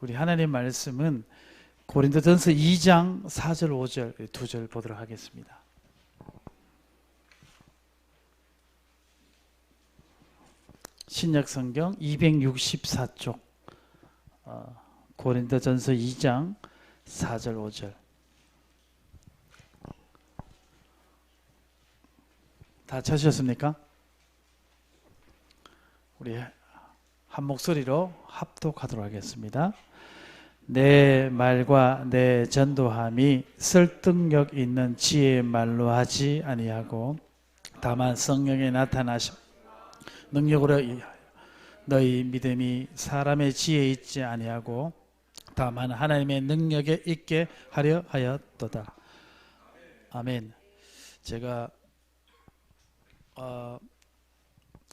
우리 하나님 말씀은 고린도전서 2장 4절 5절 두 절 보도록 하겠습니다. 신약성경 264쪽 고린도전서 2장 4절 5절 다 찾으셨습니까? 우리 한 목소리로 합독하도록 하겠습니다. 내 말과 내 전도함이 설득력 있는 지혜의 말로 하지 아니하고 다만 성령의 나타나심 능력으로 너희 믿음이 사람의 지혜에 있지 아니하고 다만 하나님의 능력에 있게 하려 하였도다. 아멘. 제가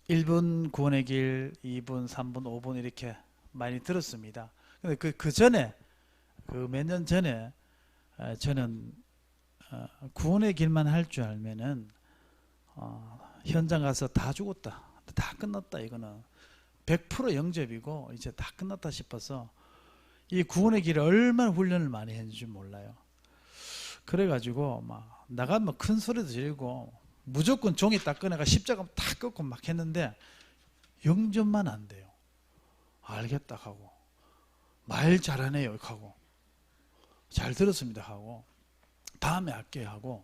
1분 구원의 길, 2분, 3분, 5분 이렇게 많이 들었습니다. 근데 그 전에 몇 년 전에 저는 구원의 길만 할 줄 알면은 현장 가서 다 죽었다, 다 끝났다, 이거는 100% 영접이고 이제 다 끝났다 싶어서 이 구원의 길을 얼마나 훈련을 많이 했는지 몰라요. 그래가지고 막 나가면 큰 소리도 지르고 무조건 종이 딱 꺼내가 십자가 딱 꺾고 막 했는데 영접만 안 돼요. 알겠다 하고 말 잘하네요 하고 잘 들었습니다 하고 다음에 할게요 하고,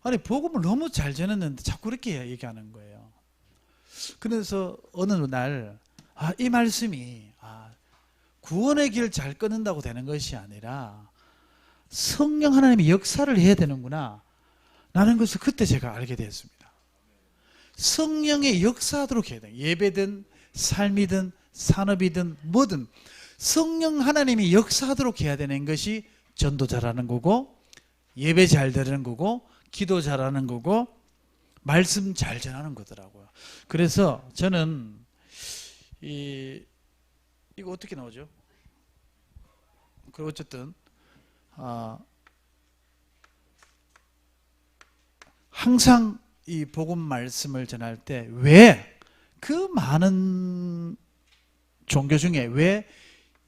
아니 복음을 너무 잘 전했는데 자꾸 이렇게 얘기하는 거예요. 그래서 어느 날 이 말씀이 구원의 길 잘 끊는다고 되는 것이 아니라 성령 하나님의 역사를 해야 되는구나 라는 것을 그때 제가 알게 되었습니다. 성령의 역사하도록 해야 돼요. 예배든 삶이든 산업이든 뭐든 성령 하나님이 역사하도록 해야 되는 것이 전도 잘하는 거고 예배 잘 드리는 거고 기도 잘하는 거고 말씀 잘 전하는 거더라고요. 그래서 저는 이거 어떻게 나오죠? 그 어쨌든 항상 이 복음 말씀을 전할 때 왜 그 많은 종교 중에 왜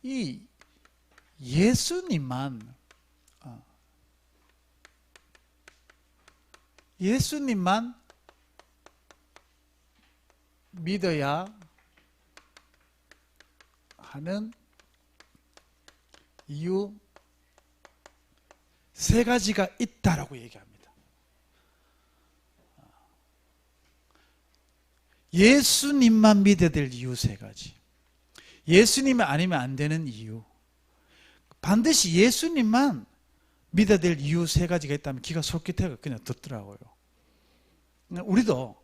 이 예수님만 믿어야 하는 이유 세 가지가 있다라고 얘기합니다. 예수님만 믿어야 될 이유 세 가지. 예수님이 아니면 안 되는 이유. 반드시 예수님만 믿어야 될 이유 세 가지가 있다면 기가 솔깃해가 그냥 듣더라고요. 우리도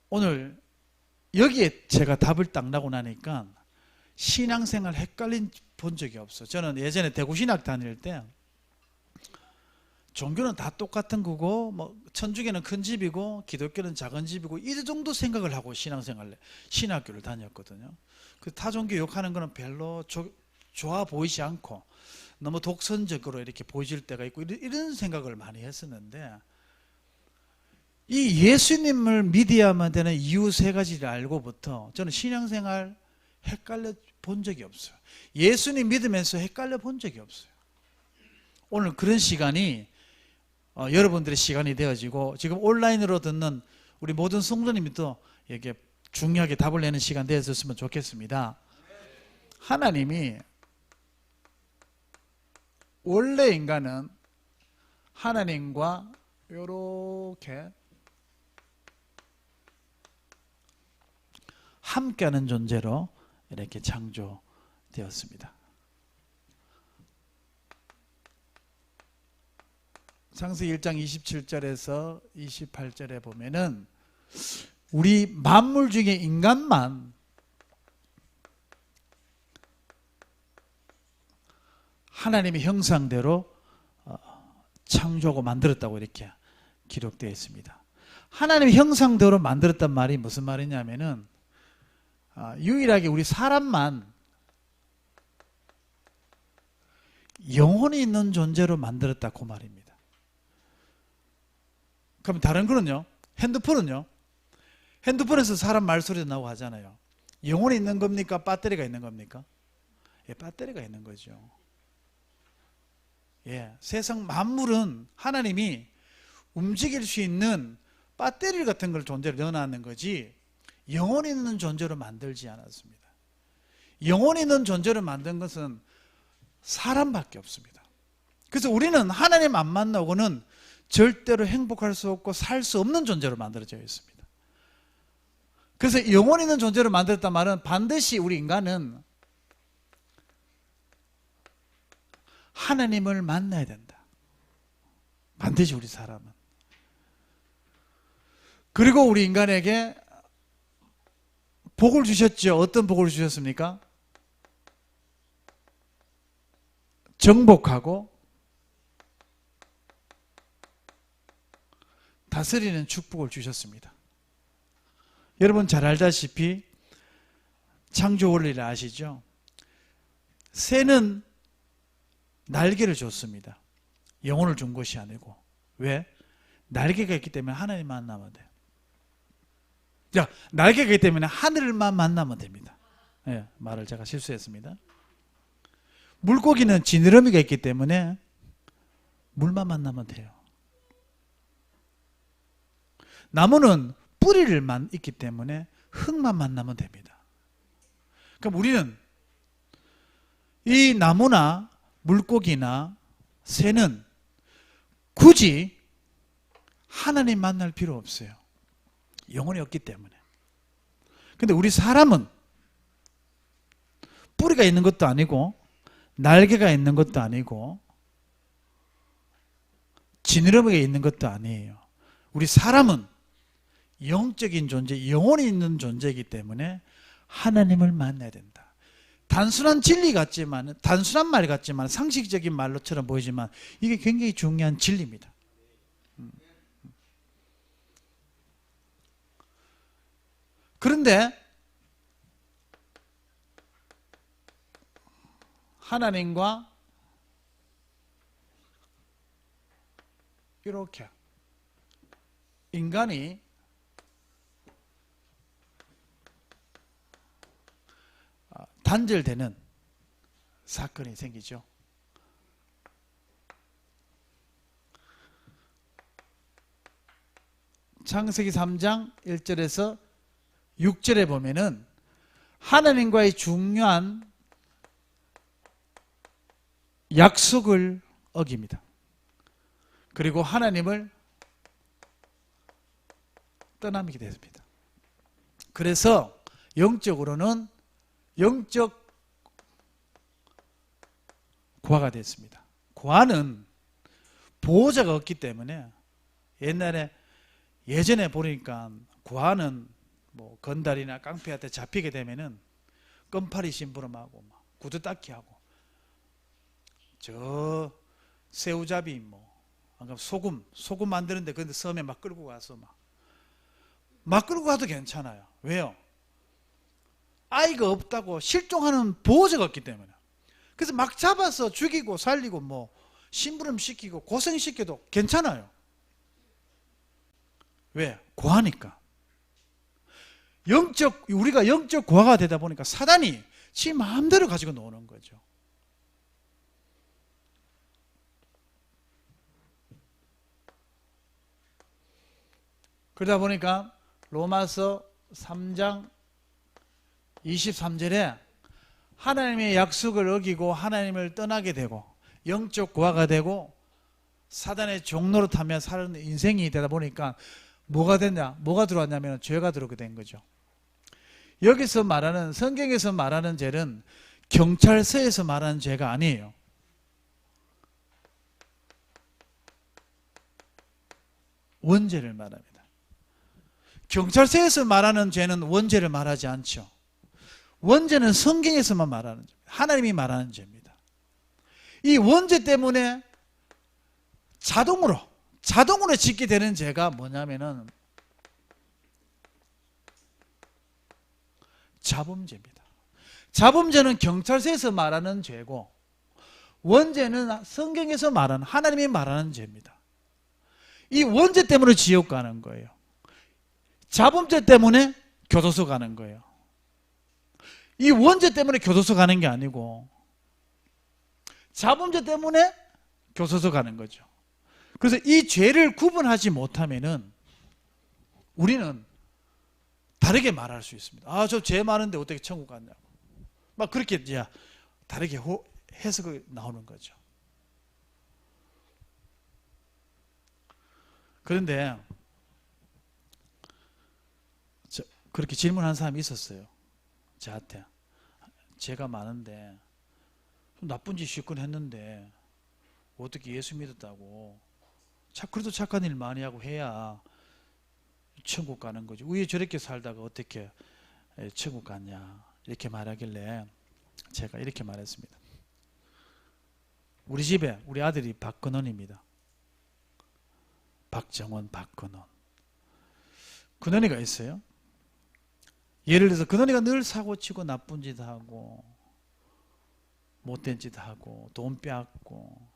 오늘 여기에 제가 답을 딱 나고 나니까 신앙생활 헷갈린 본 적이 없어. 저는 예전에 대구신학 다닐 때 종교는 다 똑같은 거고 뭐 천주교는 큰 집이고 기독교는 작은 집이고 이 정도 생각을 하고 신학교를 다녔거든요. 그 타종교 욕하는 거는 별로 좋아 보이지 않고 너무 독선적으로 이렇게 보여질 때가 있고 이런 생각을 많이 했었는데, 이 예수님을 믿어야만 되는 이유 세 가지를 알고부터 저는 신앙생활 헷갈려 본 적이 없어요. 예수님 믿으면서 헷갈려 본 적이 없어요. 오늘 그런 시간이 여러분들의 시간이 되어지고 지금 온라인으로 듣는 우리 모든 성도님도 이렇게 중요하게 답을 내는 시간 되었으면 좋겠습니다. 하나님이 원래 인간은 하나님과 이렇게 함께하는 존재로 이렇게 창조되었습니다. 창세기 1장 27절에서 28절에 보면은 우리 만물 중에 인간만 하나님의 형상대로 창조하고 만들었다고 이렇게 기록되어 있습니다. 하나님의 형상대로 만들었단 말이 무슨 말이냐면은 유일하게 우리 사람만 영혼이 있는 존재로 만들었다 그 말입니다. 그럼 다른 거는요? 핸드폰은요? 핸드폰에서 사람 말소리도 나오고 하잖아요. 영혼이 있는 겁니까? 배터리가 있는 겁니까? 예, 배터리가 있는 거죠. 예, 세상 만물은 하나님이 움직일 수 있는 배터리 같은 걸 존재를 넣어놨는 거지 영혼 있는 존재로 만들지 않았습니다. 영혼 있는 존재로 만든 것은 사람밖에 없습니다. 그래서 우리는 하나님 안 만나고는 절대로 행복할 수 없고 살 수 없는 존재로 만들어져 있습니다. 그래서 영혼 있는 존재로 만들었단 말은 반드시 우리 인간은 하나님을 만나야 된다. 반드시 우리 사람은. 그리고 우리 인간에게 복을 주셨죠. 어떤 복을 주셨습니까? 정복하고 다스리는 축복을 주셨습니다. 여러분 잘 알다시피 창조 원리를 아시죠? 새는 날개를 줬습니다. 영혼을 준 것이 아니고. 왜? 날개가 있기 때문에 하나님 만나면 돼요. 자, 날개가 있기 때문에 하늘만 만나면 됩니다. 예, 말을 제가 실수했습니다. 물고기는 지느러미가 있기 때문에 물만 만나면 돼요. 나무는 뿌리를만 있기 때문에 흙만 만나면 됩니다. 그럼 우리는 이 나무나 물고기나 새는 굳이 하나님 만날 필요 없어요. 영혼이 없기 때문에. 근데 우리 사람은 뿌리가 있는 것도 아니고 날개가 있는 것도 아니고 지느러미가 있는 것도 아니에요. 우리 사람은 영적인 존재, 영혼이 있는 존재이기 때문에 하나님을 만나야 된다. 단순한 진리 같지만, 단순한 말 같지만, 상식적인 말로처럼 보이지만 이게 굉장히 중요한 진리입니다. 그런데 하나님과 이렇게 인간이 단절되는 사건이 생기죠. 창세기 3장 1절에서 6절에 보면은 하나님과의 중요한 약속을 어깁니다. 그리고 하나님을 떠나게 됐습니다. 그래서 영적으로는 영적 고아가 됐습니다. 고아는 보호자가 없기 때문에 예전에 보니까 고아는 뭐 건달이나 깡패한테 잡히게 되면은 껌파리 심부름하고 막 구두 닦기 하고 저 새우잡이 뭐 소금 만드는데 근데 섬에 막 끌고 가서 막 끌고 가도 괜찮아요. 왜요? 아이가 없다고 실종하는 보호자가 없기 때문에. 그래서 막 잡아서 죽이고 살리고 뭐 심부름 시키고 고생시켜도 괜찮아요. 왜? 고아니까. 우리가 영적 고아가 되다 보니까 사단이 지 마음대로 가지고 노는 거죠. 그러다 보니까 로마서 3장 23절에 하나님의 약속을 어기고 하나님을 떠나게 되고 영적 고아가 되고 사단의 종로로 타며 사는 인생이 되다 보니까 뭐가 들어왔냐면 죄가 들어오게 된 거죠. 여기서 말하는, 성경에서 말하는 죄는 경찰서에서 말하는 죄가 아니에요. 원죄를 말합니다. 경찰서에서 말하는 죄는 원죄를 말하지 않죠. 원죄는 성경에서만 말하는 죄입니다. 하나님이 말하는 죄입니다. 이 원죄 때문에 자동으로 짓게 되는 죄가 뭐냐면은 자범죄입니다. 자범죄는 경찰서에서 말하는 죄고 원죄는 성경에서 말하는, 하나님이 말하는 죄입니다. 이 원죄 때문에 지옥 가는 거예요. 자범죄 때문에 교도소 가는 거예요. 이 원죄 때문에 교도소 가는 게 아니고 자범죄 때문에 교도소 가는 거죠. 그래서 이 죄를 구분하지 못하면은 우리는 다르게 말할 수 있습니다. 아, 저 죄 많은데 어떻게 천국 갔냐고. 막 그렇게 이제 다르게 해석이 나오는 거죠. 그런데 그렇게 질문한 사람이 있었어요. 저한테. 죄가 많은데 좀 나쁜 짓 실컷 했는데 어떻게 예수 믿었다고 그래도 착한 일 많이 하고 해야 천국 가는 거지. 왜 저렇게 살다가 어떻게 천국 갔냐 이렇게 말하길래 제가 이렇게 말했습니다. 우리 집에 우리 아들이 박근원입니다. 박정원, 박근원. 근원이가 있어요. 예를 들어서 근원이가 늘 사고치고 나쁜 짓 하고 못된 짓 하고 돈 빼앗고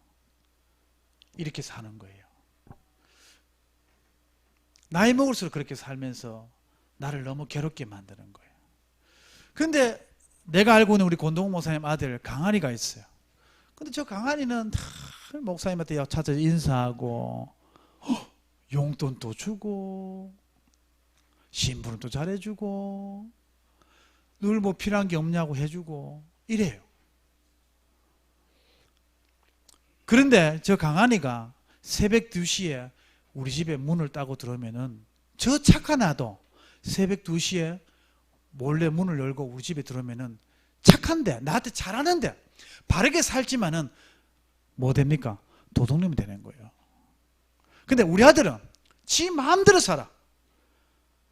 이렇게 사는 거예요. 나이 먹을수록 그렇게 살면서 나를 너무 괴롭게 만드는 거예요. 그런데 내가 알고 있는 우리 권동욱 목사님 아들 강한이가 있어요. 근데 저 강한이는 늘 목사님한테 찾아서 인사하고 용돈도 주고 신분도 잘해주고 늘 뭐 필요한 게 없냐고 해주고 이래요. 그런데 저 강한이가 새벽 2시에 우리 집에 문을 따고 들어오면은 저 착한 아도 새벽 2시에 몰래 문을 열고 우리 집에 들어오면은 착한데 나한테 잘하는데 바르게 살지만은 뭐 됩니까? 도둑놈이 되는 거예요. 근데 우리 아들은 지 마음대로 살아.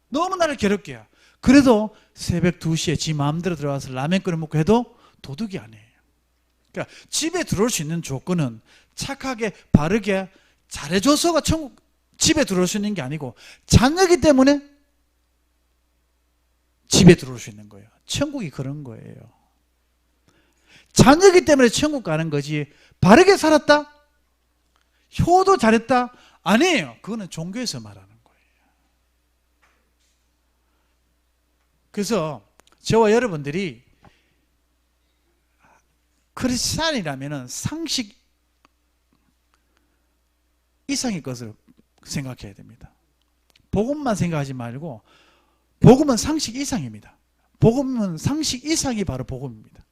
너무 나를 괴롭게 해. 그래도 새벽 2시에 지 마음대로 들어가서 라면 끓여 먹고 해도 도둑이 아니에요. 그러니까 집에 들어올 수 있는 조건은 착하게 바르게 잘해줘서가 집에 들어올 수 있는 게 아니고 자녀이기 때문에 집에 들어올 수 있는 거예요. 천국이 그런 거예요. 자녀이기 때문에 천국 가는 거지 바르게 살았다? 효도 잘했다? 아니에요. 그거는 종교에서 말하는 거예요. 그래서 저와 여러분들이 크리스찬이라면 상식 이상의 것을 생각해야 됩니다. 복음만 생각하지 말고 복음은 상식 이상입니다. 복음은 상식 이상이 바로 복음입니다.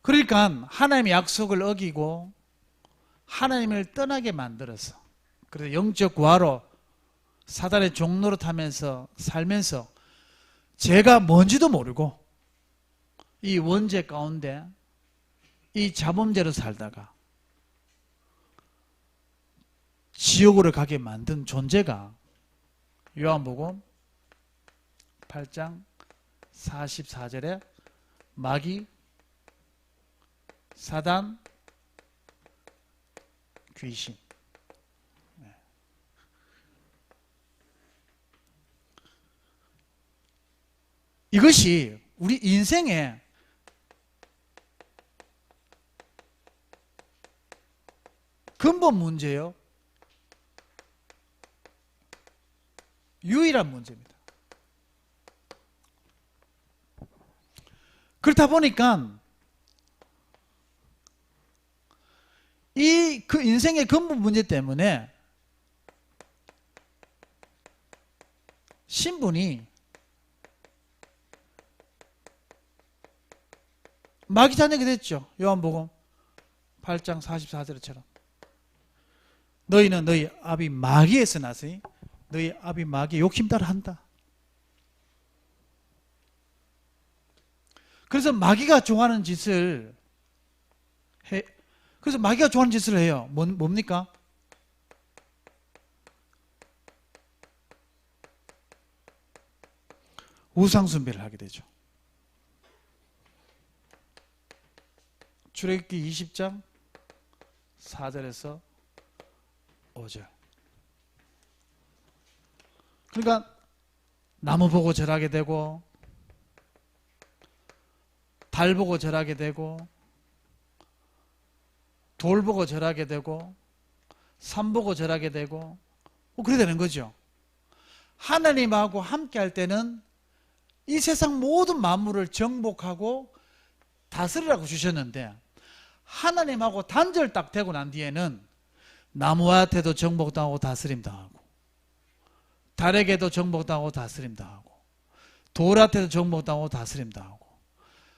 그러니까 하나님의 약속을 어기고 하나님을 떠나게 만들어서 그래서 영적 구하로 사단의 종로로 타면서 살면서 죄가 뭔지도 모르고 이 원죄 가운데 이 자범죄로 살다가 지옥으로 가게 만든 존재가 요한복음 8장 44절에 마귀, 사단, 귀신. 이것이 우리 인생의 근본 문제예요. 유일한 문제입니다. 그렇다 보니까 그 인생의 근본 문제 때문에 신분이 마귀 자녀가 됐죠. 요한복음 8장 44절처럼 너희는 너희 아비 마귀에서 났으니 너희 아비 마귀의 욕심 따라 한다. 그래서 마귀가 좋아하는 짓을 해. 그래서 마귀가 좋아하는 짓을 해요. 뭡니까? 우상숭배를 하게 되죠. 출애굽기 20장 4절에서 5절. 그러니까 나무 보고 절하게 되고 달 보고 절하게 되고 돌 보고 절하게 되고 산 보고 절하게 되고 그래 되는 거죠. 하나님하고 함께 할 때는 이 세상 모든 만물을 정복하고 다스리라고 주셨는데, 하나님하고 단절 딱 되고 난 뒤에는 나무한테도 정복당하고 다스림당하고, 달에게도 정복당하고 다스림당하고, 돌한테도 정복당하고 다스림당하고,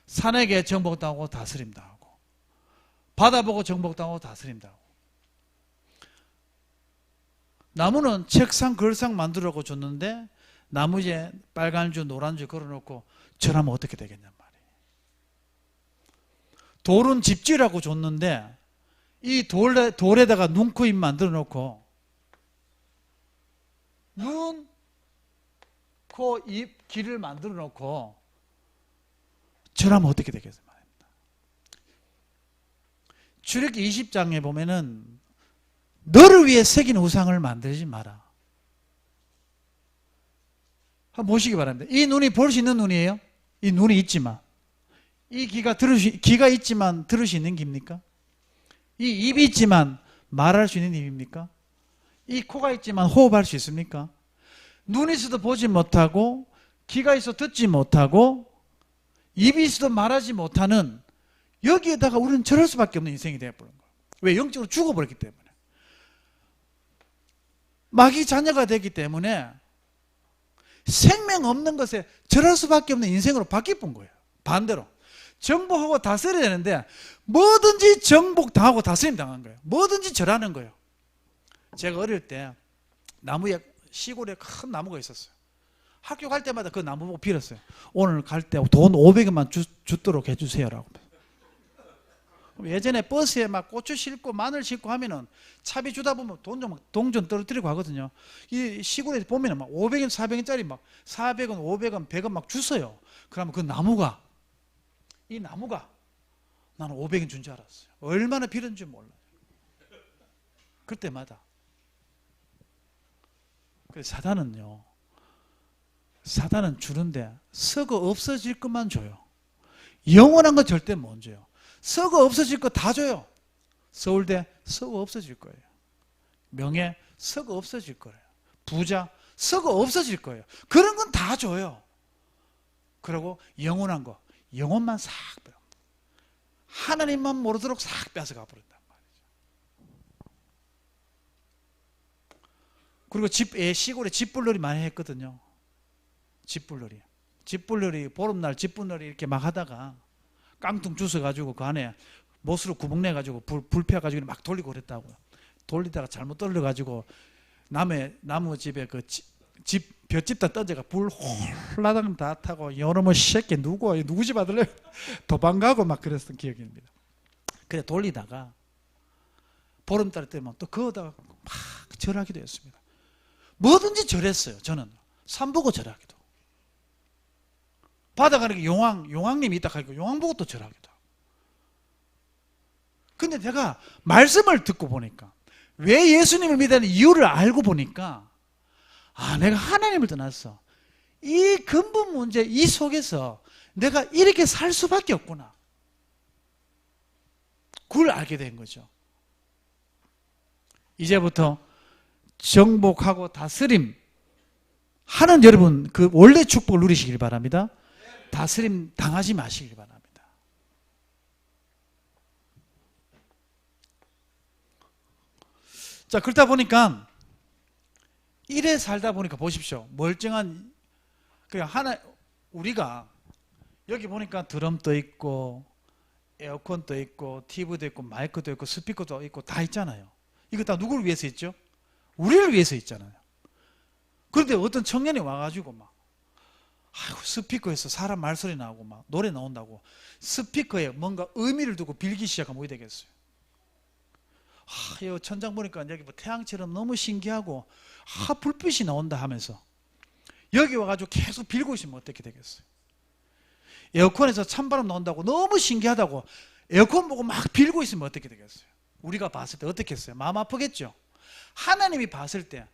산에게 정복당하고 다스림당하고, 바다 보고 정복당하고 다스림당하고. 나무는 책상 걸상 만들라고 줬는데 나무에 빨간 줄 노란 줄 걸어놓고 절하면 어떻게 되겠냔 말이에요. 돌은 집지라고 줬는데 이 돌에다가 눈, 코, 입 만들어 놓고 눈, 코, 입, 귀를 만들어 놓고 절하면 어떻게 되겠어요? 출애굽기 20장에 보면은 너를 위해 새긴 우상을 만들지 마라. 한번 보시기 바랍니다. 이 눈이 볼 수 있는 눈이에요? 이 눈이 있지만, 이 귀가 있지만 들을 수 있는 귀입니까? 이 입이 있지만 말할 수 있는 입입니까? 이 코가 있지만 호흡할 수 있습니까? 눈이 있어도 보지 못하고, 귀가 있어도 듣지 못하고, 입이 있어도 말하지 못하는, 여기에다가 우리는 저럴 수밖에 없는 인생이 되어버린 거예요. 왜? 영적으로 죽어버렸기 때문에. 마귀 자녀가 되기 때문에 생명 없는 것에 절할 수밖에 없는 인생으로 바뀌어본 거예요. 반대로 정복하고 다스려야 되는데 뭐든지 정복당하고 다스림 당한 거예요. 뭐든지 절하는 거예요. 제가 어릴 때 나무에, 시골에 큰 나무가 있었어요. 학교 갈 때마다 그 나무 보고 빌었어요. 오늘 갈 때 돈 500원만 주도록 해주세요라고. 예전에 버스에 막 고추 싣고 마늘 싣고 하면은 차비 주다 보면 동전 떨어뜨리고 하거든요. 이 시골에 보면은 막 500원, 400원짜리 막 400원, 500원, 100원 막 주어요. 그러면 그 나무가, 이 나무가 나는 500원 준 줄 알았어요. 얼마나 빌었는지 몰라요. 그때마다. 그래서 사단은 주는데 썩어 없어질 것만 줘요. 영원한 거 절대 못 줘요. 썩어 없어질 거 다 줘요. 서울대 썩어 없어질 거예요. 명예 썩어 없어질 거예요. 부자 썩어 없어질 거예요. 그런 건 다 줘요. 그리고 영원한 거, 영혼만 싹 빼요. 하나님만 모르도록 싹 뺏어가 버린단 말이죠. 그리고 시골에 집불놀이 많이 했거든요. 집불놀이 보름날 집불놀이 이렇게 막 하다가 깡통 주워가지고 그 안에 못으로 구멍 내가지고 불 펴가지고 막 돌리고 그랬다고요. 돌리다가 잘못 돌려가지고 나무 집에 그 볏집다 던져가 불 홀라당 다 타고 여러분 새끼 누구 집 아들래 도망가고 막 그랬던 기억입니다. 그래 돌리다가 보름달 때면 또 그거다가 막 절하기도 했습니다. 뭐든지 절했어요. 저는 산 보고 절하기도, 바다 가는 게 용왕님이 있다 하니까 용왕 보고 또 절하기도 하고. 근데 내가 말씀을 듣고 보니까, 왜 예수님을 믿는 이유를 알고 보니까, 내가 하나님을 떠났어. 이 근본 문제, 이 속에서 내가 이렇게 살 수밖에 없구나. 그걸 알게 된 거죠. 이제부터 정복하고 다스림 하는 여러분, 그 원래 축복을 누리시길 바랍니다. 다스림 당하지 마시길 바랍니다. 자, 그러다 보니까 이래 살다 보니까 보십시오. 멀쩡한, 그냥 우리가 여기 보니까 드럼도 있고 에어컨도 있고 TV도 있고 마이크도 있고 스피커도 있고 다 있잖아요. 이거 다 누구를 위해서 있죠? 우리를 위해서 있잖아요. 그런데 어떤 청년이 와가지고 막 스피커에서 사람 말소리 나오고 막 노래 나온다고 스피커에 뭔가 의미를 두고 빌기 시작하면 어떻게 되겠어요? 이 천장 보니까 여기 뭐 태양처럼 너무 신기하고 불빛이 나온다 하면서 여기 와가지고 계속 빌고 있으면 어떻게 되겠어요? 에어컨에서 찬바람 나온다고 너무 신기하다고 에어컨 보고 막 빌고 있으면 어떻게 되겠어요? 우리가 봤을 때 어떻게 했어요? 마음 아프겠죠? 하나님이 봤을 때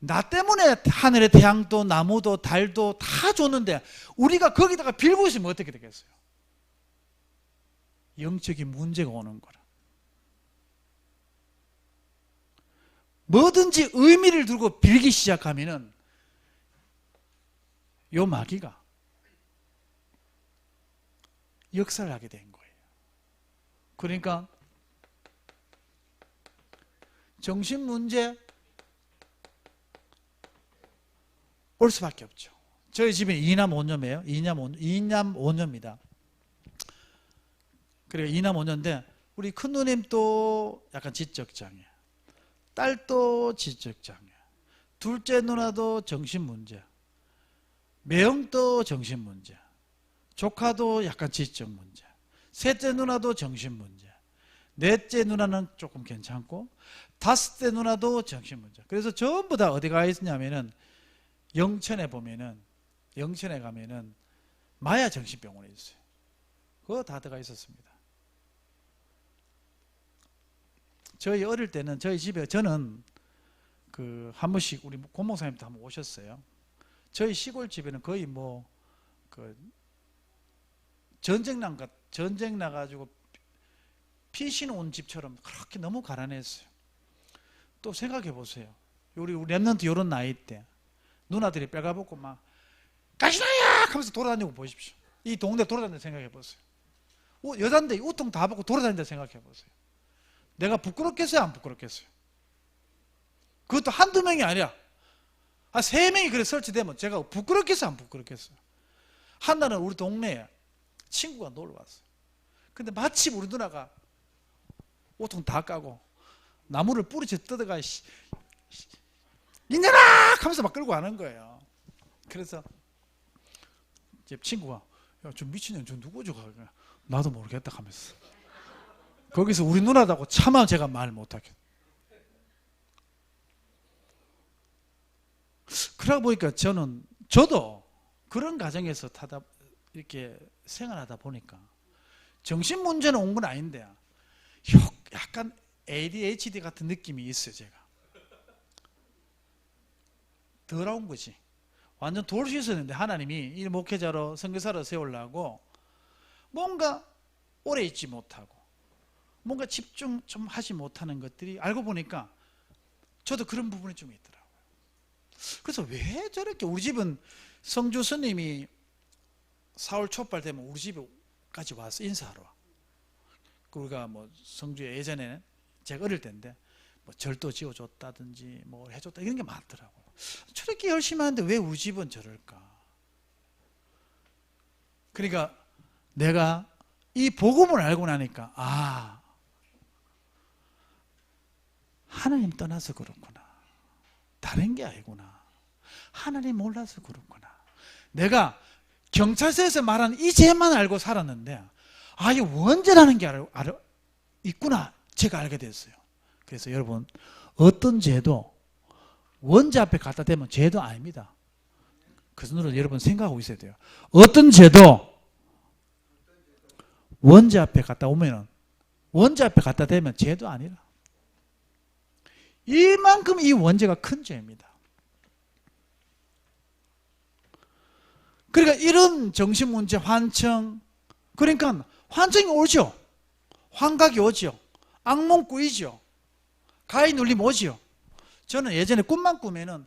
나 때문에 하늘의 태양도 나무도 달도 다 줬는데 우리가 거기다가 빌고 있으면 어떻게 되겠어요? 영적인 문제가 오는 거라. 뭐든지 의미를 두고 빌기 시작하면은 요 마귀가 역사를 하게 된 거예요. 그러니까 정신 문제 올 수밖에 없죠. 저희 집은 이남 오녀예요. 이남 오녀입니다. 그리고 이남 오녀인데 우리 큰 누님도 약간 지적장애, 딸도 지적장애, 둘째 누나도 정신문제, 매형도 정신문제, 조카도 약간 지적문제, 셋째 누나도 정신문제, 넷째 누나는 조금 괜찮고 다섯째 누나도 정신문제. 그래서 전부 다 어디 가 있냐면은 영천에 가면은 마야 정신병원에 있어요. 그거 다 들어가 있었습니다. 저희 어릴 때는 저희 집에 저는 그 한 번씩 우리 고목사님도 한번 오셨어요. 저희 시골 집에는 거의 뭐 그 전쟁 나가지고 피신 온 집처럼 그렇게 너무 가난했어요. 또 생각해 보세요. 우리 랩런트 요런 나이 때 누나들이 빨가벗고 막 가시나야 하면서 돌아다니고 보십시오. 이 동네 돌아다니는 생각해 보세요. 여잔데 우통 다 벗고 돌아다닌다 생각해 보세요. 내가 부끄럽겠어요? 안 부끄럽겠어요? 그것도 한두 명이 아니라 한 3명이 그래 설치되면 제가 부끄럽겠어요? 안 부끄럽겠어요? 한날은 우리 동네에 친구가 놀러 왔어요. 근데 마침 우리 누나가 우통 다 까고 나무를 뿌리쳐 뜯어가 이년아! 하면서 막 끌고 가는 거예요. 그래서 제 친구가 야, 저 미친년 저 누구죠? 나도 모르겠다 하면서 거기서 우리 누나다고 차마 제가 말 못하겠다. 그러다 보니까 저도 그런 가정에서 이렇게 생활하다 보니까 정신 문제는 온 건 아닌데 약간 ADHD 같은 느낌이 있어요. 제가 더러운 거지. 완전 돌 수 있었는데 하나님이 이 목회자로 선교사로 세우려고 뭔가 오래 있지 못하고 뭔가 집중 좀 하지 못하는 것들이 알고 보니까 저도 그런 부분이 좀 있더라고요. 그래서 왜 저렇게 우리 집은 성주 스님이 4월 초발 되면 우리 집에까지 와서 인사하러 와. 우리가 뭐 성주에 예전에는 제가 어릴 때인데 뭐 절도 지어줬다든지 뭐 해줬다 이런 게 많더라고요. 저렇게 열심히 하는데 왜 우리 집은 저럴까? 그러니까 내가 이 복음을 알고 나니까 하나님 떠나서 그렇구나. 다른 게 아니구나. 하나님 몰라서 그렇구나. 내가 경찰서에서 말하는 이 죄만 알고 살았는데 이 원죄라는 게 있구나. 제가 알게 됐어요. 그래서 여러분 어떤 죄도 원죄 앞에 갖다 대면 죄도 아닙니다. 그 순으로 여러분 생각하고 있어야 돼요. 어떤 죄도 원죄 앞에 갖다 오면은 원죄 앞에 갖다 대면 죄도 아니라 이만큼 이 원죄가 큰 죄입니다. 그러니까 이런 정신문제 환청, 그러니까 환청이 오죠. 환각이 오죠. 악몽 꾸이죠. 가위 눌림 오죠. 저는 예전에 꿈만 꾸면은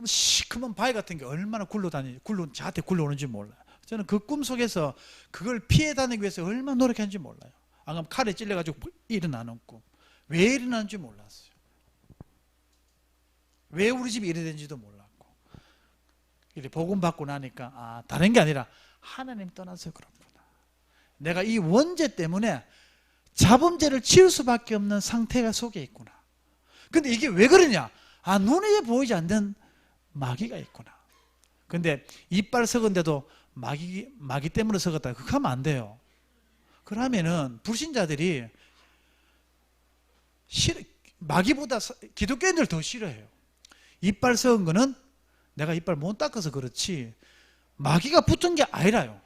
시커먼 바위 같은 게 얼마나 저한테 굴러오는지 몰라요. 저는 그 꿈 속에서 그걸 피해 다니기 위해서 얼마나 노력했는지 몰라요. 안 그러면 칼에 찔려가지고 일어나는 꿈. 왜 일어나는지 몰랐어요. 왜 우리 집이 이래 된지도 몰랐고. 이렇게 복음 받고 나니까 다른 게 아니라 하나님 떠나서 그렇구나. 내가 이 원죄 때문에 자범죄를 지을 수밖에 없는 상태가 속에 있구나. 근데 이게 왜 그러냐? 눈에 보이지 않는 마귀가 있구나. 근데 이빨 썩은데도 마귀 때문에 썩었다. 그렇게 하면 안 돼요. 그러면은 불신자들이 마귀보다 기독교인들 더 싫어해요. 이빨 썩은 거는 내가 이빨 못 닦아서 그렇지 마귀가 붙은 게 아니라요.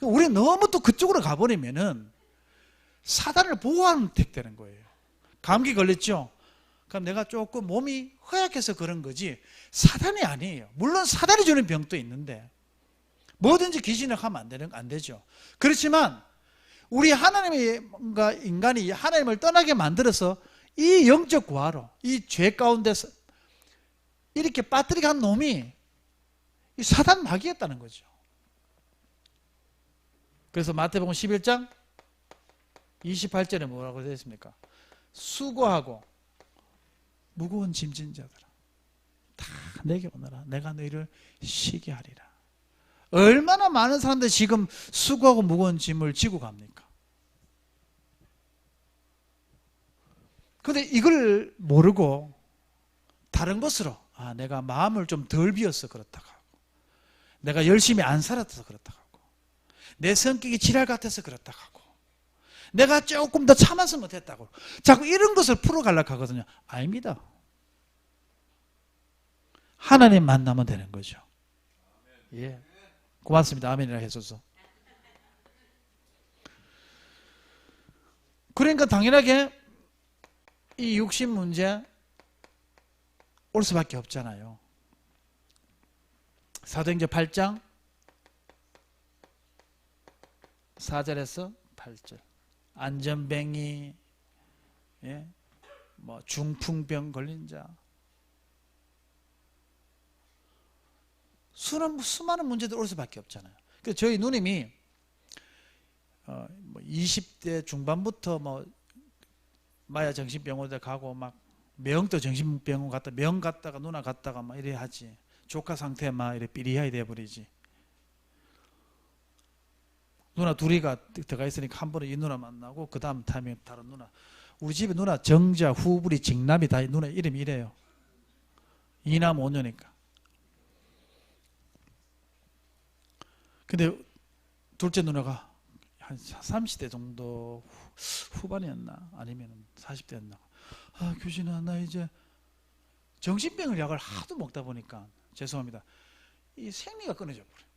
우리는 너무 또 그쪽으로 가버리면은 사단을 보호하는 택되는 거예요. 감기 걸렸죠? 그럼 내가 조금 몸이 허약해서 그런 거지 사단이 아니에요. 물론 사단이 주는 병도 있는데 뭐든지 귀신을 하면 안 되죠. 그렇지만 우리 하나님과 인간이 하나님을 떠나게 만들어서 이 영적 구하로 이 죄 가운데서 이렇게 빠뜨리간 놈이 이 사단 마귀였다는 거죠. 그래서 마태복음 11장 28절에 뭐라고 되어 있습니까? 수고하고 무거운 짐진 자들아 다 내게 오너라. 내가 너희를 쉬게 하리라. 얼마나 많은 사람들이 지금 수고하고 무거운 짐을 지고 갑니까? 그런데 이걸 모르고 다른 것으로 내가 마음을 좀 덜 비워서 그렇다고 하고, 내가 열심히 안 살았어서 그렇다고 하고, 내 성격이 지랄 같아서 그렇다고 하고, 내가 조금 더 참아서 못했다고 자꾸 이런 것을 풀어가려고 하거든요. 아닙니다. 하나님 만나면 되는 거죠. 예, 고맙습니다. 아멘이라 해줘서. 그러니까 당연하게 이 육신 문제 올 수밖에 없잖아요. 사도행전 8장 4절에서 8절 안전뱅이, 예? 뭐 중풍병 걸린 자, 수많은 문제들 올 수밖에 없잖아요. 그래서 저희 누님이 20대 중반부터 마야 정신병원에 가고 막 명도 정신병원 갔다 명 갔다가 누나 갔다가 막 이래 하지. 조카 상태 막 이래 삐리하이 돼버리지. 누나 둘이가 들어가 있으니까 한 번에 이 누나 만나고 그 다음 타임에 다른 누나. 우리 집에 누나 정자, 후불이, 직남이 다 누나 이름이 이래요. 이남 5녀니까. 근데 둘째 누나가 한 30대 정도 후반이었나 아니면 40대였나. 교진아 나 이제 정신병을 약을 하도 먹다 보니까 죄송합니다. 이 생리가 끊어져 버려요.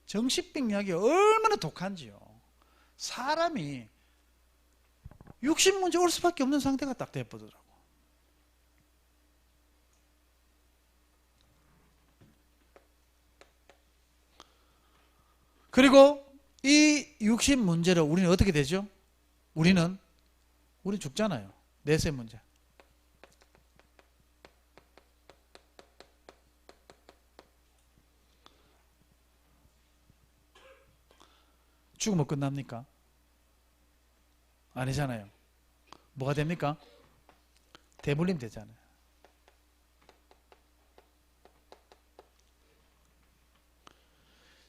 정신병 약이 얼마나 독한지요. 사람이 육신 문제 올 수밖에 없는 상태가 딱 돼버더라고. 그리고 이 육신 문제로 우리는 어떻게 되죠? 우리는 죽잖아요. 내세 문제. 죽으면 끝납니까? 아니잖아요. 뭐가 됩니까? 대물림 되잖아요.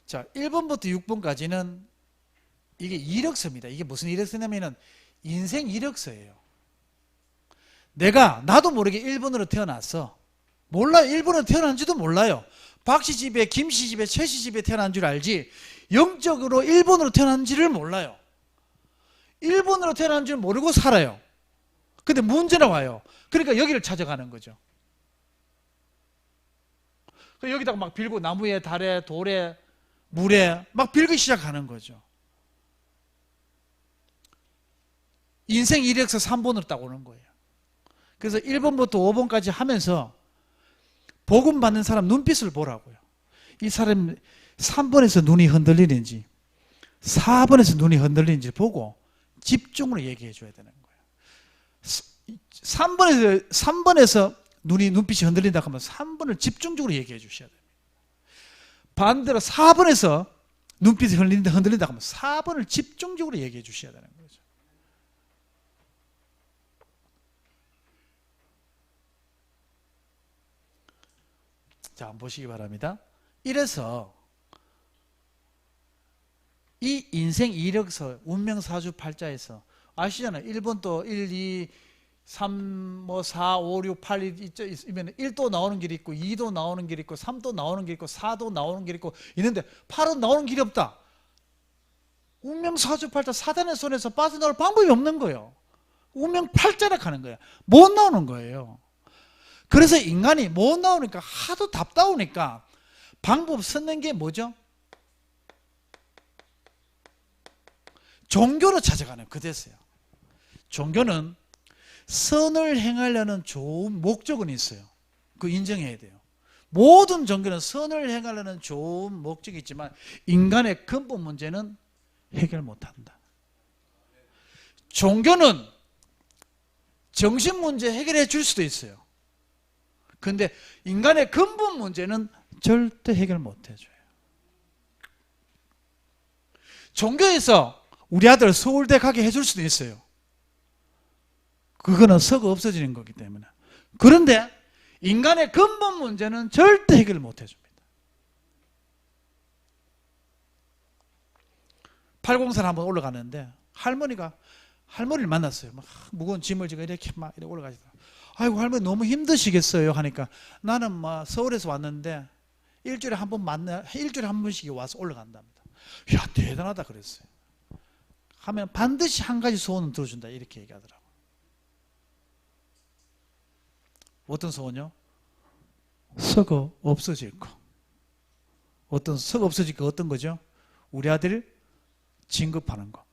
자, 1번부터 6번까지는 이게 이력서입니다. 이게 무슨 이력서냐면은 인생 이력서예요. 나도 모르게 1번으로 태어났어. 몰라요. 1번으로 태어난지도 몰라요. 박씨 집에, 김씨 집에, 최씨 집에 태어난 줄 알지 영적으로 1번으로 태어난지를 몰라요. 1번으로 태어난 줄 모르고 살아요. 근데 문제가 와요. 그러니까 여기를 찾아가는 거죠. 여기다가 막 빌고 나무에, 달에, 돌에, 물에 막 빌기 시작하는 거죠. 인생 이력서 3번으로 딱 오는 거예요. 그래서 1번부터 5번까지 하면서 복음 받는 사람 눈빛을 보라고요. 이 사람 3번에서 눈이 흔들리는지 4번에서 눈이 흔들리는지 보고 집중으로 얘기해 줘야 되는 거예요. 3번에서 눈빛이 흔들린다 하면 3번을 집중적으로 얘기해 주셔야 됩니다. 반대로 4번에서 눈빛이 흔들린다 하면 4번을 집중적으로 얘기해 주셔야 되는 거죠. 자, 한번 보시기 바랍니다. 이래서 이 인생 이력서 운명사주 팔자에서 아시잖아요. 1번 1, 2, 3, 4, 5, 6, 8 있으면 1도 나오는 길이 있고 2도 나오는 길이 있고 3도 나오는 길이 있고 4도 나오는 길이 있고 있는데 8은 나오는 길이 없다. 운명사주 팔자 사단의 손에서 빠져나올 방법이 없는 거예요. 운명 팔자라 하는 거예요. 못 나오는 거예요. 그래서 인간이 못 나오니까 하도 답답하니까 방법 쓰는 게 뭐죠? 종교로 찾아가는 그대세요. 종교는 선을 행하려는 좋은 목적은 있어요. 그거 인정해야 돼요. 모든 종교는 선을 행하려는 좋은 목적이 있지만 인간의 근본 문제는 해결 못한다. 종교는 정신 문제 해결해 줄 수도 있어요. 그런데 인간의 근본 문제는 절대 해결 못 해줘요. 종교에서 우리 아들 서울대 가게 해줄 수도 있어요. 그거는 썩어 없어지는 거기 때문에. 그런데 인간의 근본 문제는 절대 해결을 못 해줍니다. 803 한번 올라가는데 할머니를 만났어요. 막 무거운 짐을 지고 이렇게 막 이렇게 올라가시더라고요. 아이고 할머니 너무 힘드시겠어요 하니까 나는 막 서울에서 왔는데 일주일에 한 번씩 와서 올라간답니다. 야 대단하다 그랬어요. 하면 반드시 한 가지 소원은 들어준다 이렇게 얘기하더라고요. 어떤 소원요? 썩어 없어질 거. 썩어 없어질 거 어떤 거죠? 우리 아들 진급하는 거.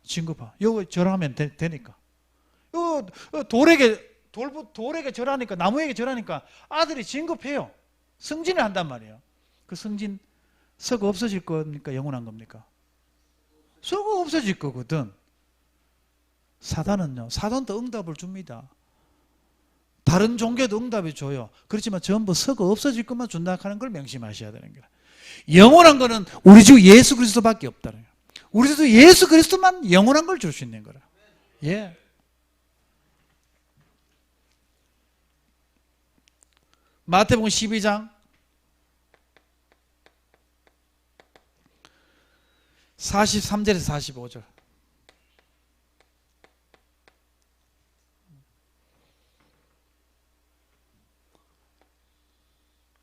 진급하. 이거 절하면 되니까. 이거 돌에게 절하니까, 나무에게 절하니까 아들이 진급해요. 승진을 한단 말이에요. 그 승진, 썩어 없어질 겁니까? 영원한 겁니까? 썩어 없어질 거거든. 사단은요, 사단도 응답을 줍니다. 다른 종교도 응답을 줘요. 그렇지만 전부 썩어 없어질 것만 준다 하는 걸 명심하셔야 되는 거예요. 영원한 거는 우리 주 예수 그리스도밖에 없다는 거예요. 우리 주 예수 그리스도만 영원한 걸 줄 수 있는 거라. 예. 마태복음 12장 43절에서 45절.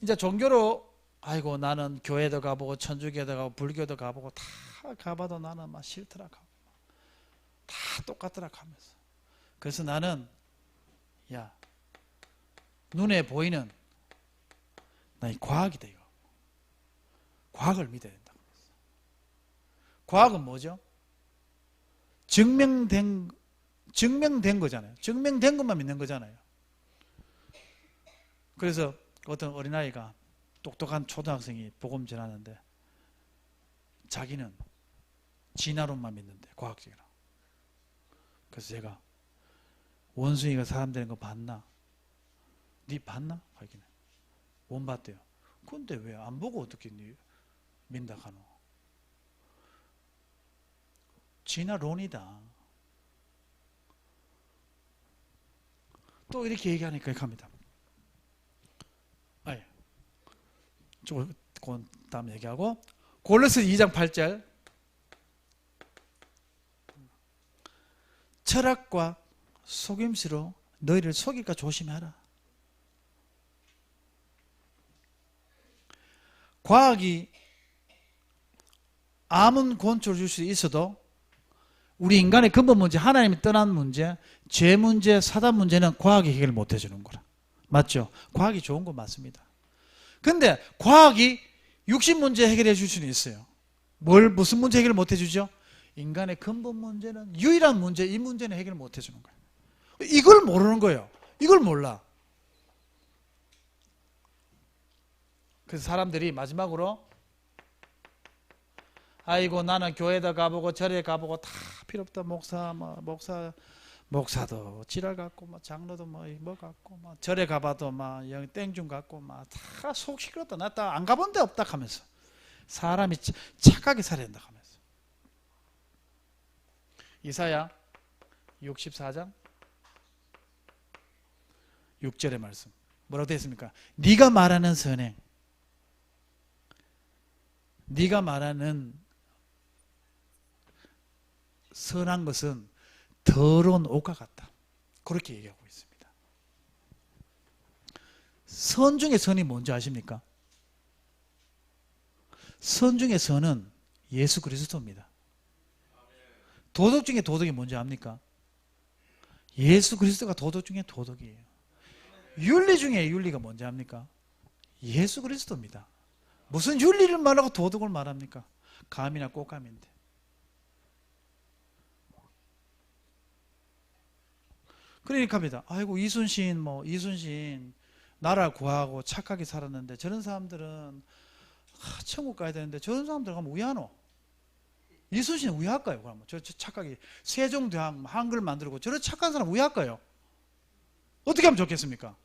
이제 종교로 아이고 나는 교회도 가보고 천주교도 가보고 불교도 가보고 다 가봐도 나는 막 싫더라 하고 다 똑같더라 하면서 그래서 나는 야 눈에 보이는 나 이 과학이다 이거 과학을 믿어야 된다. 과학은 뭐죠? 증명된 거잖아요. 증명된 것만 믿는 거잖아요. 그래서 어떤 어린아이가 똑똑한 초등학생이 복음 전하는데 자기는 진화론만 믿는데 과학적이라. 그래서 제가 원숭이가 사람 되는 거 봤나? 네 봤나? 하기는 못 봤대요. 근데 왜 안 보고 어떻게 네 믿는다 하노? 진화론이다. 또 이렇게 얘기하니까 이렇게 합니다. 그 다음 얘기하고 골로새 2장 8절 철학과 속임수로 너희를 속일까 조심하라. 과학이 아무 권초를 줄 수 있어도 우리 인간의 근본 문제, 하나님이 떠난 문제, 죄 문제, 사단 문제는 과학이 해결을 못 해주는 거라. 맞죠? 과학이 좋은 거 맞습니다. 근데 과학이 육신 문제 해결해 줄 수는 있어요. 무슨 문제 해결을 못 해주죠? 인간의 근본 문제는 유일한 문제, 이 문제는 해결을 못 해주는 거예요. 이걸 모르는 거예요. 이걸 몰라. 그래서 사람들이 마지막으로 아이고 나는 교회도 가보고 절에 가보고 다 필요 없다. 목사도 지랄 같고 장로도 뭐 같고 절에 가봐도 땡중 같고 다 속 시끄럽다. 나 안 가본 데 없다 하면서 사람이 착하게 살아야 된다 하면서. 이사야 64장 6절의 말씀 뭐라고 되어 있습니까? 네가 말하는 선행, 네가 말하는 선한 것은 더러운 옷과 같다. 그렇게 얘기하고 있습니다. 선 중에 선이 뭔지 아십니까? 선 중에 선은 예수 그리스도입니다. 도덕 중에 도덕이 뭔지 압니까? 예수 그리스도가 도덕 중에 도덕이에요. 윤리 중에 윤리가 뭔지 압니까? 예수 그리스도입니다. 무슨 윤리를 말하고 도덕을 말합니까? 감이나 꽃감인데. 그러니까 합니다. 아이고 이순신 나라를 구하고 착하게 살았는데 저런 사람들은 천국 가야 되는데 저런 사람들 가면 왜 안 와? 이순신 왜 할까요? 그러면 저 착하게 세종대왕 한글 만들고 저런 착한 사람 왜 할까요? 어떻게 하면 좋겠습니까?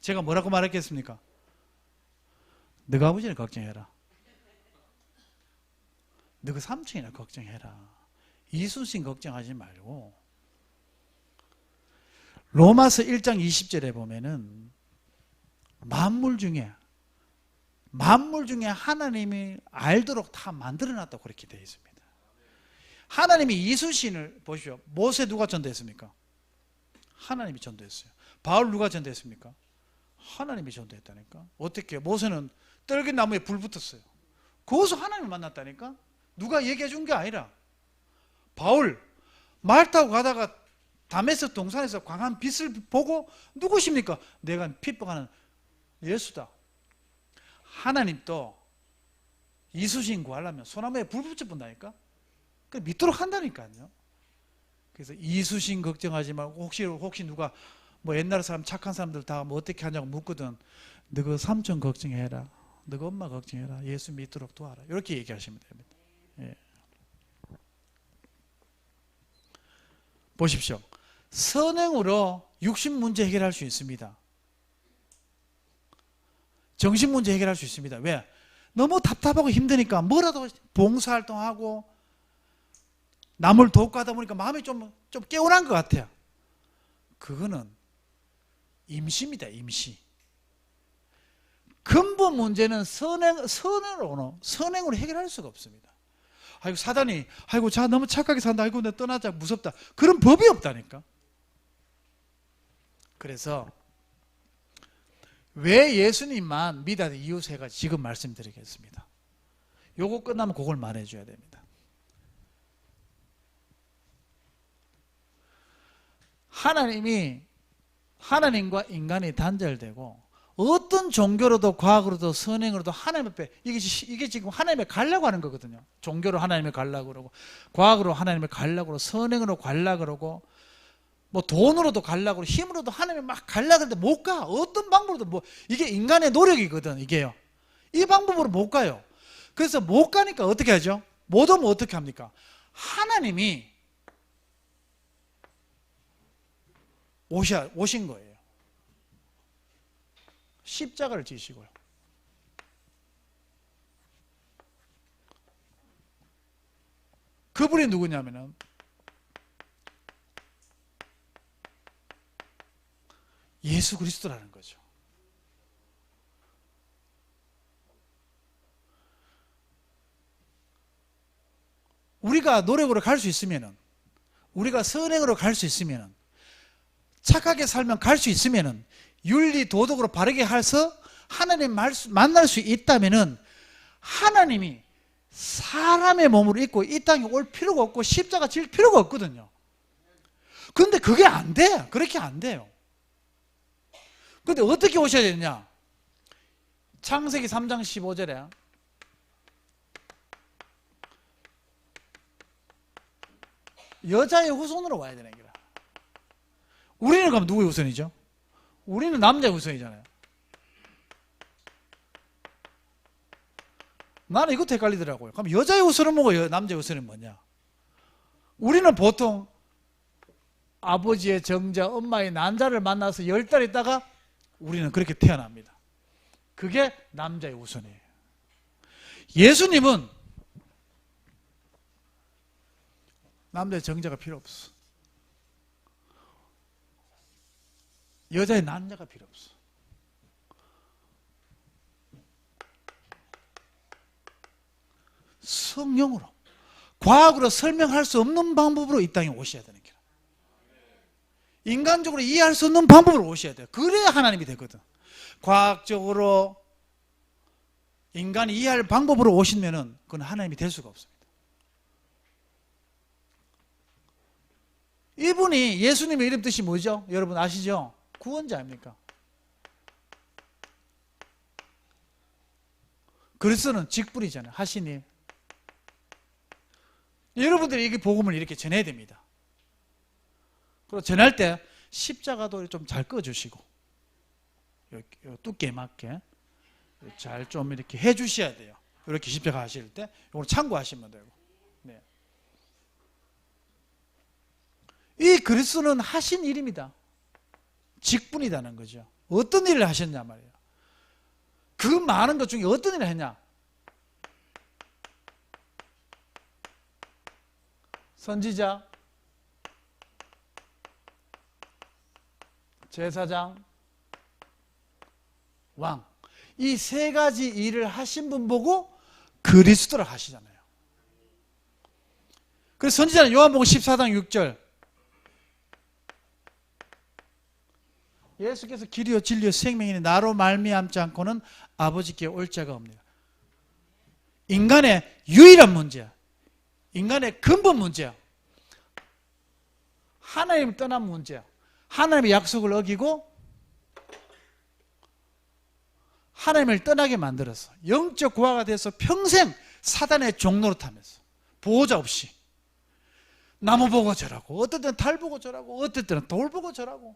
제가 뭐라고 말했겠습니까? 너가 아버지를 걱정해라. 너가 삼촌이나 걱정해라. 이순신 걱정하지 말고. 로마서 1장 20절에 보면은 만물 중에 하나님이 알도록 다 만들어놨다고 그렇게 되어 있습니다. 하나님이 이순신을 보십시오. 모세 누가 전도했습니까? 하나님이 전도했어요. 바울 누가 전도했습니까? 하나님이 전도했다니까. 어떻게? 모세는 떨긴 나무에 불 붙었어요. 거기서 하나님을 만났다니까. 누가 얘기해 준 게 아니라. 바울 말 타고 가다가 다메섹 동산에서 광한 빛을 보고 누구십니까? 내가 핍박하는 예수다. 하나님도 이순신 구하려면 소나무에 불 붙여본다니까. 믿도록 한다니까요. 그래서 이순신 걱정하지 말고 혹시 누가 뭐 옛날 사람 착한 사람들 다 뭐 어떻게 하냐고 묻거든. 너그 삼촌 걱정해라. 너그 엄마 걱정해라. 예수 믿도록 도와라. 이렇게 얘기하시면 됩니다. 예. 보십시오. 선행으로 육신 문제 해결할 수 있습니다. 정신 문제 해결할 수 있습니다. 왜? 너무 답답하고 힘드니까 뭐라도 봉사활동하고 남을 돕고 하다 보니까 마음이 좀 깨어난 것 같아요. 그거는 임시입니다. 임시. 근본 문제는 선행으로 해결할 수가 없습니다. 아이고 사단이 자 너무 착하게 산다. 아이고 내 떠나자 무섭다. 그런 법이 없다니까. 그래서 왜 예수님만 믿어야 돼? 이유 세 가지 지금 말씀드리겠습니다. 요거 끝나면 그걸 말해줘야 됩니다. 하나님과 인간이 단절되고 어떤 종교로도 과학으로도 선행으로도 하나님 앞에 이게 지금 하나님에 가려고 하는 거거든요. 종교로 하나님에 가려고 그러고 과학으로 하나님에 가려고 그러고 선행으로 가려고 그러고 뭐 돈으로도 가려고 그러고 힘으로도 하나님에 막 가려고 하는데 못 가. 어떤 방법으로도 뭐 이게 인간의 노력이거든. 이게요. 이 방법으로 못 가요. 그래서 못 가니까 어떻게 하죠? 못 오면 어떻게 합니까? 하나님이 오신 거예요. 십자가를 지시고요. 그분이 누구냐면은 예수 그리스도라는 거죠. 우리가 노력으로 갈 수 있으면은, 우리가 선행으로 갈 수 있으면은, 착하게 살면 갈 수 있으면은, 윤리 도덕으로 바르게 해서 하나님 만날 수 있다면은 하나님이 사람의 몸으로 입고 이 땅에 올 필요가 없고 십자가 질 필요가 없거든요. 그런데 그게 안 돼. 그렇게 안 돼요. 그런데 어떻게 오셔야 되느냐? 창세기 3장 15절에 여자의 후손으로 와야 되는 거라. 우리는 그럼 누구의 후손이죠? 우리는 남자의 후손이잖아요. 나는 이것도 헷갈리더라고요. 그럼 여자의 후손은 뭐고 남자의 후손은 뭐냐? 우리는 보통 아버지의 정자, 엄마의 난자를 만나서 10달 있다가 우리는 그렇게 태어납니다. 그게 남자의 후손이에요. 예수님은 남자의 정자가 필요 없어. 여자의 난자가 필요 없어. 성령으로, 과학으로 설명할 수 없는 방법으로 이 땅에 오셔야 되는 거야. 인간적으로 이해할 수 없는 방법으로 오셔야 돼요. 그래야 하나님이 되거든. 과학적으로 인간이 이해할 방법으로 오시면은 그건 하나님이 될 수가 없습니다. 이분이 예수님의 이름 뜻이 뭐죠? 여러분 아시죠? 구원자 아닙니까? 그리스도는 직분이잖아요. 하시님. 여러분들이 이 복음을 이렇게 전해야 됩니다. 그리고 전할 때 십자가도 좀 잘 꺼주시고 두께에 맞게 잘 좀 이렇게 해주셔야 돼요. 이렇게 십자가 하실 때 이걸 참고하시면 되고. 네. 이 그리스도는 하신 일입니다. 직분이라는 거죠. 어떤 일을 하셨냐 말이에요. 그 많은 것 중에 어떤 일을 했냐? 선지자, 제사장, 왕. 이 세 가지 일을 하신 분 보고 그리스도를 하시잖아요. 그래서 선지자는 요한복음 14장 6절, 예수께서 길이요 진리요 생명이니 나로 말미암지 않고는 아버지께 올 자가 없느니라. 인간의 유일한 문제야. 인간의 근본 문제야. 하나님을 떠난 문제야. 하나님의 약속을 어기고 하나님을 떠나게 만들어서 영적 고아가 돼서 평생 사단의 종로로 타면서 보호자 없이 나무 보고 절하고, 어떨 때는 달 보고 절하고, 어떨 때는 돌 보고 절하고,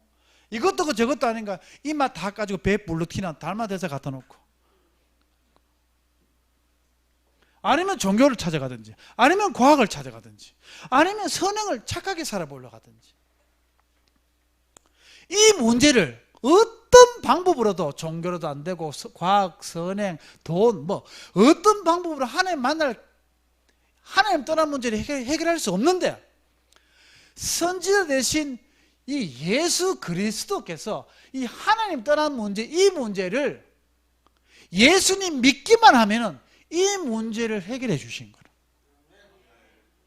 이것도 저것도 아닌가, 입맛 다 가지고 배 불러 튀는 달마 대사 갖다 놓고, 아니면 종교를 찾아가든지, 아니면 과학을 찾아가든지, 아니면 선행을 착하게 살아보려고 하든지, 이 문제를 어떤 방법으로도, 종교로도 안 되고 과학, 선행, 돈, 뭐 어떤 방법으로 하나님 떠난 문제를 해결할 수 없는데, 선지자 대신 이 예수 그리스도께서 이 하나님 떠난 문제, 이 문제를 예수님 믿기만 하면은 이 문제를 해결해 주신 거예요.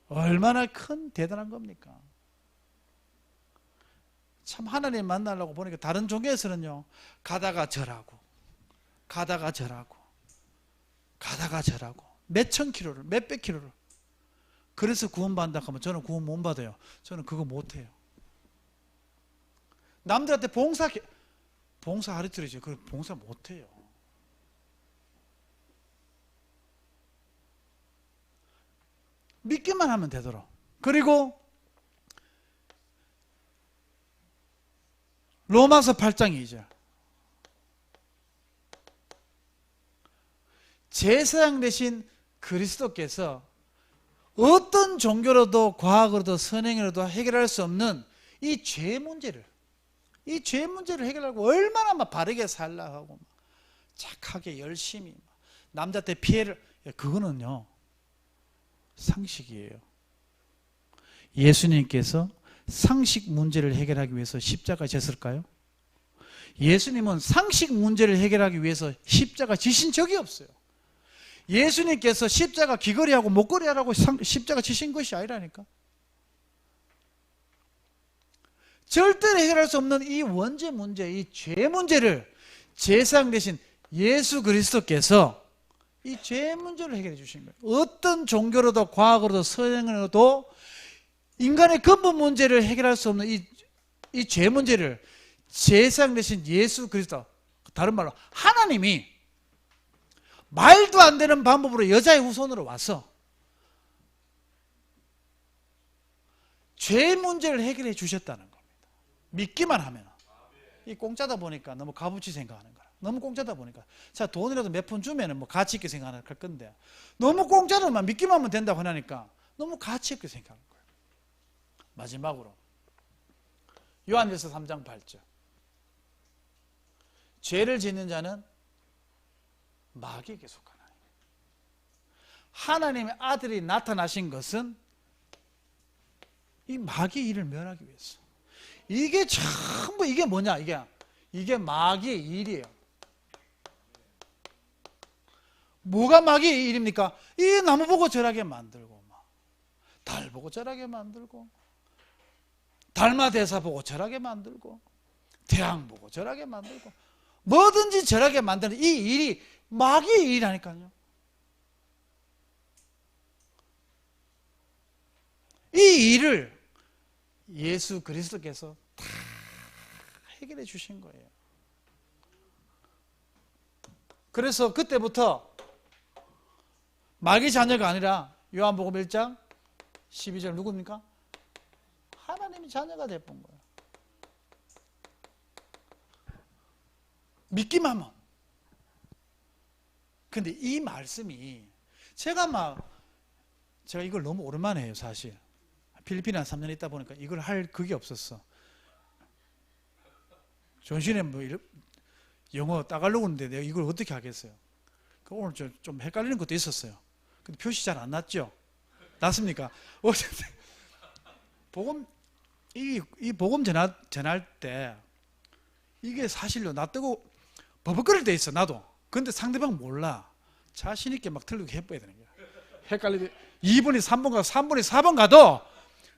얼마나 큰 대단한 겁니까? 참, 하나님 만나려고 보니까 다른 종교에서는요, 가다가 절하고 가다가 절하고 가다가 절하고 몇천 킬로를, 몇백 킬로를, 그래서 구원받는다 하면 저는 구원 못 받아요. 저는 그거 못해요. 남들한테 봉사 가르쳐야죠. 그 봉사 못해요. 믿기만 하면 되도록. 그리고 로마서 8장 2절, 제사장 대신 그리스도께서 어떤 종교로도 과학으로도 선행으로도 해결할 수 없는 이 죄 문제를 해결하고 얼마나 막 바르게 살라 하고 착하게 열심히 남자한테 피해를, 그거는요 상식이에요. 예수님께서 상식 문제를 해결하기 위해서 십자가 졌을까요? 예수님은 상식 문제를 해결하기 위해서 십자가 지신 적이 없어요. 예수님께서 십자가 귀걸이하고 목걸이하라고 십자가 지신 것이 아니라니까. 절대로 해결할 수 없는 이 원죄 문제, 이 죄 문제를 제사장 대신 예수 그리스도께서 이 죄 문제를 해결해 주신 거예요. 어떤 종교로도 과학으로도 선행으로도 인간의 근본 문제를 해결할 수 없는 이 죄 문제를 제사장 대신 예수 그리스도, 다른 말로 하나님이 말도 안 되는 방법으로 여자의 후손으로 와서 죄 문제를 해결해 주셨다는 겁니다. 믿기만 하면. 이 공짜다 보니까 너무 값어치 생각하는 거야. 너무 공짜다 보니까. 자, 돈이라도 몇 푼 주면 뭐 가치 있게 생각할 건데, 너무 공짜로만 믿기만 하면 된다고 하니까 너무 가치 있게 생각하는 거예요. 마지막으로 요한일서 3장 8절, 죄를 짓는 자는 마귀에게 속하나니 하나님의 아들이 나타나신 것은 이 마귀의 일을 멸하기 위해서. 이게 전부, 이게 뭐냐, 이게 마귀의 일이에요. 뭐가 마귀의 일입니까? 이 나무 보고 절하게 만들고, 달 보고 절하게 만들고, 달마 대사 보고 절하게 만들고, 태양 보고 절하게 만들고, 뭐든지 절하게 만드는 이 일이 마귀의 일이라니까요. 이 일을 예수 그리스도께서 다 해결해 주신 거예요. 그래서 그때부터 마귀 자녀가 아니라 요한복음 1장 12절 누굽니까? 하나님이 자녀가 되본 거예요. 믿기만 하면. 근데 이 말씀이 제가 이걸 너무 오랜만에 해요, 사실. 필리핀에 한 3년 있다 보니까 이걸 할 그게 없었어. 정신에 뭐 영어 따가려고 하는데 내가 이걸 어떻게 하겠어요? 오늘 좀 헷갈리는 것도 있었어요. 근데 표시 잘 안 났죠? 났습니까? 어쨌든 이 복음 전할 때 이게 사실로 나 뜨고 버벅거릴 때 있어, 나도. 근데 상대방 몰라. 자신 있게 막 틀리고 해봐야 되는 거야. 헷갈리면 2번이 3번 가도 3번이 4번 가도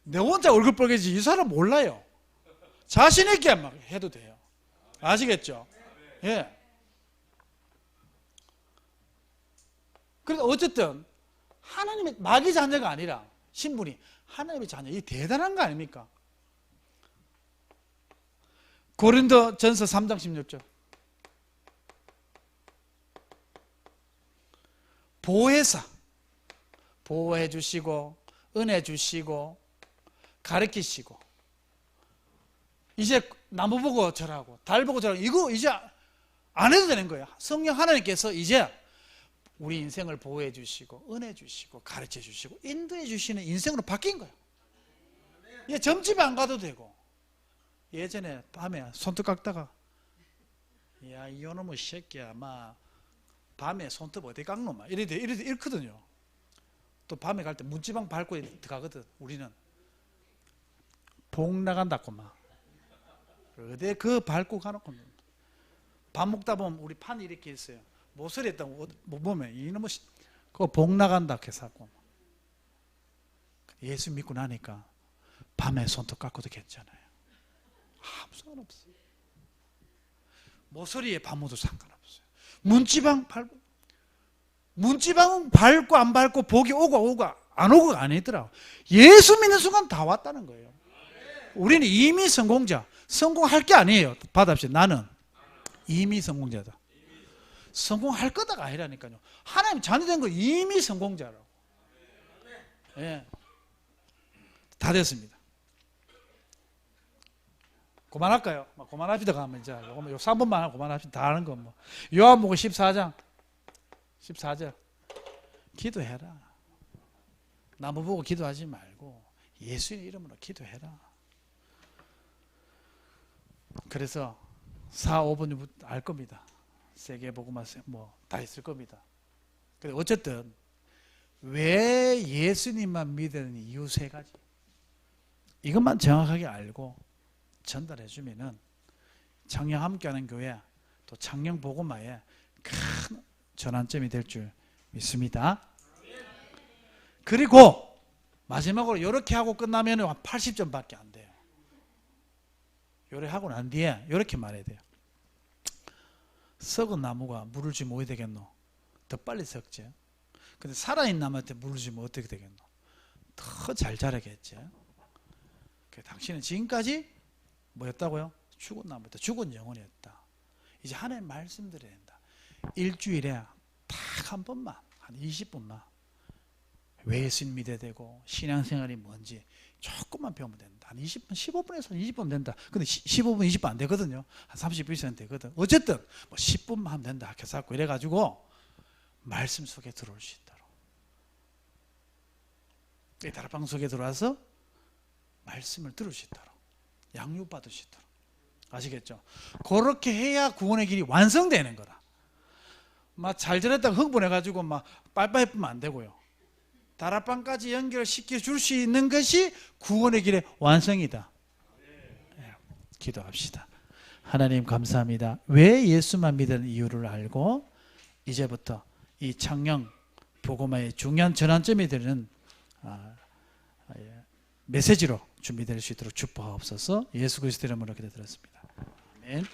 내 혼자 얼굴 빨개지 이 사람 몰라요. 자신 있게 막 해도 돼요. 아시겠죠? 예. 그래서 어쨌든 하나님의 마귀 자녀가 아니라 신분이 하나님의 자녀, 이 대단한 거 아닙니까? 고린도전서 3장 16절. 보혜사, 보호해 주시고 은혜 주시고 가르치시고, 이제 나무 보고 절하고 달 보고 절하고 이거 이제 안 해도 되는 거야. 성령 하나님께서 이제 우리 인생을 보호해 주시고 은혜 주시고 가르쳐 주시고 인도해 주시는 인생으로 바뀐 거야. 얘 점집에 안 가도 되고. 예전에 밤에 손톱 깎다가 야 이놈의 새끼야 막 밤에 손톱 어디 깎노 막 이렇거든요. 또 밤에 갈 때 문지방 밟고 들어가거든. 우리는 복 나간다고 막 어디 그 밟고 가놓고 밥 먹다 보면 우리 판이 이렇게 있어요. 모서리 했다 못 보면 이놈의 그거 복 나간다 해서 하고 예수 믿고 나니까 밤에 손톱 깎고도 괜찮아요. 아무 상관없어요. 모서리에 밥 묻어도 상관없어요. 문지방은 밟고 안 밟고 복이 오고 안 오고가 아니더라고. 예수 믿는 순간 다 왔다는 거예요. 우리는 이미 성공자. 성공할 게 아니에요. 받아봅시다. 나는 이미 성공자다. 성공할 거다가 아니라니까요. 하나님 자녀 된 거 이미 성공자라고. 예. 다 됐습니다. 그만할까요? 그만합시다. 가면 이제 3번만 하고 그만합시다. 다 하는 거 뭐. 요한복음 14장 14절. 기도해라. 나무 보고 기도하지 말고 예수의 이름으로 기도해라. 그래서 4, 5번 알 겁니다. 세계복음화 다 있을 겁니다. 근데 어쨌든 왜 예수님만 믿는 이유 3가지. 이것만 정확하게 알고 전달해 주면은 창녕 함께하는 교회 또 창녕 복음화에 큰 전환점이 될 줄 믿습니다. 그리고 마지막으로 이렇게 하고 끝나면 한 80점밖에 안 돼요. 요래 하고 난 뒤에 이렇게 말해야 돼요. 썩은 나무가 물을 주면 어떻게 되겠노? 더 빨리 썩지. 근데 살아있는 나무한테 물을 주면 어떻게 되겠노? 더 잘 자라겠지. 당신은 지금까지 뭐였다고요? 죽은 나무였다. 죽은 영혼이었다. 이제 하나님 말씀 드려야 된다. 일주일에 딱 한 번만, 한 20분만 왜 예수님 믿어야 되고 신앙생활이 뭔지 조금만 배우면 된다. 한 20분, 15분에서 20분 된다. 근데 15분, 20분 안 되거든요. 한 30분 있으면 되거든. 어쨌든 뭐 10분만 하면 된다. 해서 이래가지고 말씀 속에 들어올 수 있도록. 이 다락방 속에 들어와서 말씀을 들을 수 있도록. 양육받을 수 있도록. 아시겠죠? 그렇게 해야 구원의 길이 완성되는 거라. 막 잘 지냈다가 흥분해가지고 막 빨빨 예쁘면 안 되고요. 다락방까지 연결시켜 줄 수 있는 것이 구원의 길의 완성이다. 네, 기도합시다. 하나님 감사합니다. 왜 예수만 믿는 이유를 알고 이제부터 이 창녕 복음화의 중요한 전환점이 되는 메시지로 준비될 수 있도록 축복하옵소서. 예수 그리스도 이름으로 기도드렸습니다. 아멘.